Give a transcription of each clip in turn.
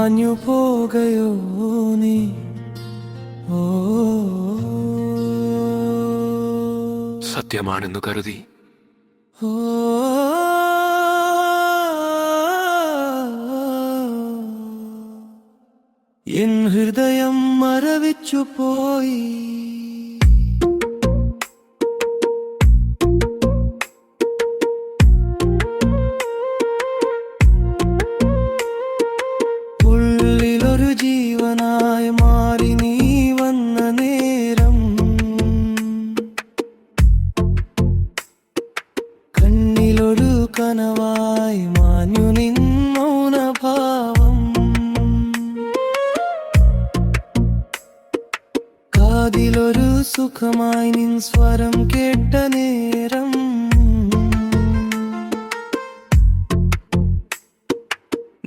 മാഞ്ഞു പോകയോ നീ ഓ സത്യമാണെന്നു കരുതി ഓ എൻ ഹൃദയം മരവിച്ചു പോയി ഉള്ളിലൊരു ജീവനായി മാറി നീ വന്ന നേരം കണ്ണിലൊരു കനവായി മാഞ്ഞു നിൻ മൗനഭാവം കാതിലൊരു സുഖമായി നിൻ സ്വരം കേട്ട നേരം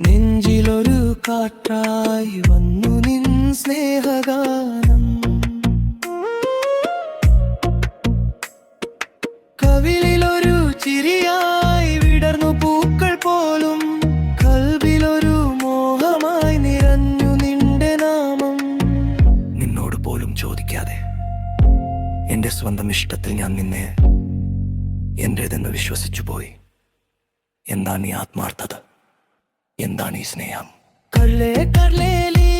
നെഞ്ചിലൊരു കാറ്റായി വന്നു നിൻ സ്നേഹഗാനം കവിളിലൊരു ചിരിയായി വിടർന്നു പൂക്കൾ പോലും കൽബിലൊരു മോഹമായി നിറഞ്ഞു നിന്റെ നാമം നിന്നോട് പോലും ചോദിക്കാതെ എന്റെ സ്വന്തം ഇഷ്ടത്തിൽ ഞാൻ നിന്നെ എന്റേതെന്ന് വിശ്വസിച്ചു പോയി. എന്താണ് ഈ ആത്മാർത്ഥത? എന്താണ് ഈ സ്നേഹം? കള്ളേ കള്ളേലീ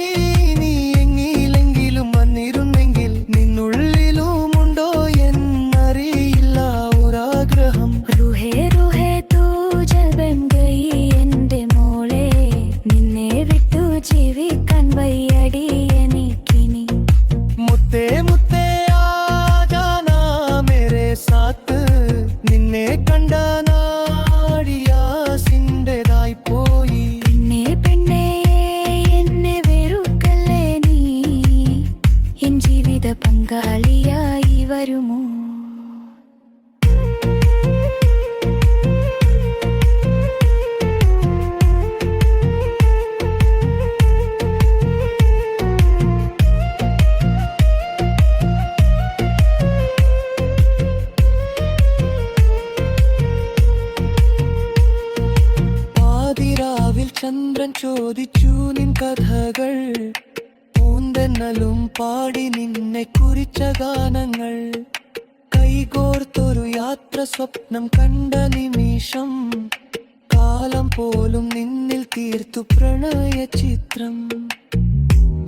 നീ എങ്ങിയില്ലെങ്കിലും വന്നിരുന്നെങ്കിൽ നിന്നുള്ളിലുമുണ്ടോ എന്നറിയില്ല ഒരാഗ്രഹം. റുഹേ റുഹേ തൂ ജബ് ബൻ ഗയി എന്റെ മോളെ, നിന്നെ വിട്ടു ജീവിക്കാൻ വയ്യടി എനിക്കിനി. മുത്തേ മുത്തേ ആജാനാ മേരെ സാത്ത്, നിന്നെ കണ്ട നാടിയാസിൻ്റെതായി പോയി. പെണ്ണേ പെണ്ണേ എന്നെ വെറുക്കല്ലേ നീ, എൻ ജീവിത പങ്കാളിയായി വരുമോ? പാതിരാവിൽ ചന്ദ്രൻ ചോദിച്ചു നിൻ കഥകൾ, പൂന്തെന്നലും പാടി നിന്നെ കുറിച്ച ഗാനങ്ങൾ. കൈകോർത്തൊരു യാത്ര സ്വപ്നം കണ്ട നിമിഷം, കാലം പോലും നിന്നിൽ തീർത്തു പ്രണയ ചിത്രം.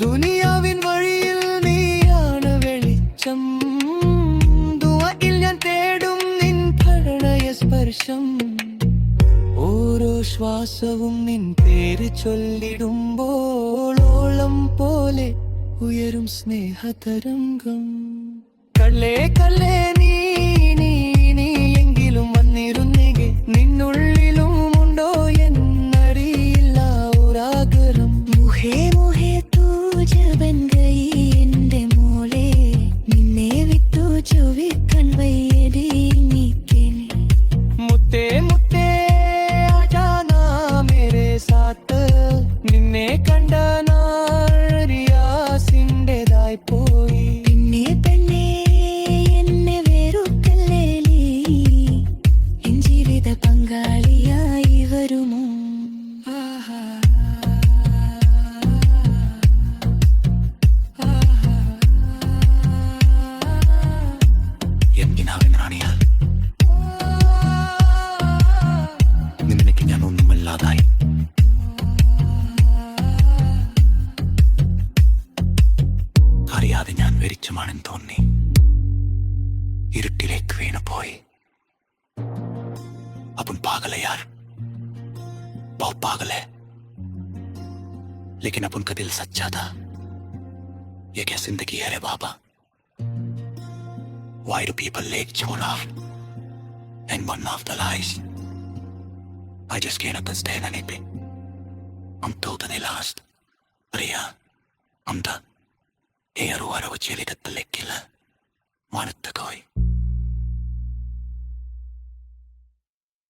ദുനിയാവിൻ വഴിയിൽ നീയാണ് വെളിച്ചം, ദുആയിൽ ഞാൻ തേടും നിൻ പ്രണയ സ്പർശം. ഓരോ ശ്വാസവും നിൻ പേര് ചൊല്ലിടുമ്പോൾ ഓളം പോലെ ഉയരും സ്നേഹതരംഗം. കള്ളേ കള്ളേ നീ നീ നീ എങ്കിലും വന്നിരുന്നെങ്കിൽ നിന്നുള്ളിലുമുണ്ടോ എന്നറിയില്ല ഒരാഗ്രഹം. മുഹേ മുഹേ തൂ ജബ് ബൻ ഗയി എന്റെ മോളെ, നിന്നെ വിട്ടു ജീവിക്കാൻ വയ്യടി എനിക്കിനി. മുത്തേ മുത്തേ ആജാനാ മേരെ സാത്ത്, നിന്നെ കണ്ട നാടിയാസിൻ്റെതായി പോയി. പെണ്ണേ പെണ്ണേ എന്നെ വെറുക്കല്ലേ നീ, എൻ ജീവിത പങ്കാളിയായി വരുമോ? എന്തിനാവിൻ റാണിയാ, നിനക്ക് ഞാൻ ഒന്നുമല്ലാതായി. അറിയാതെ ഞാൻ വെരിച്ചമാണെന്ന് തോന്നി, ഇരുട്ടിലേക്ക് വീണുപോയി. अपन पागल है यार, बहुत पागल है, लेकिन अपन का दिल सच्चा था. ये क्या जिंदगी है रे बाबा? Why do people like show off and one of the lies? I just cannot stand anything. I'm totally lost. Ria, I'm done. Here, what I would chili that the lick killer. Wanted to go.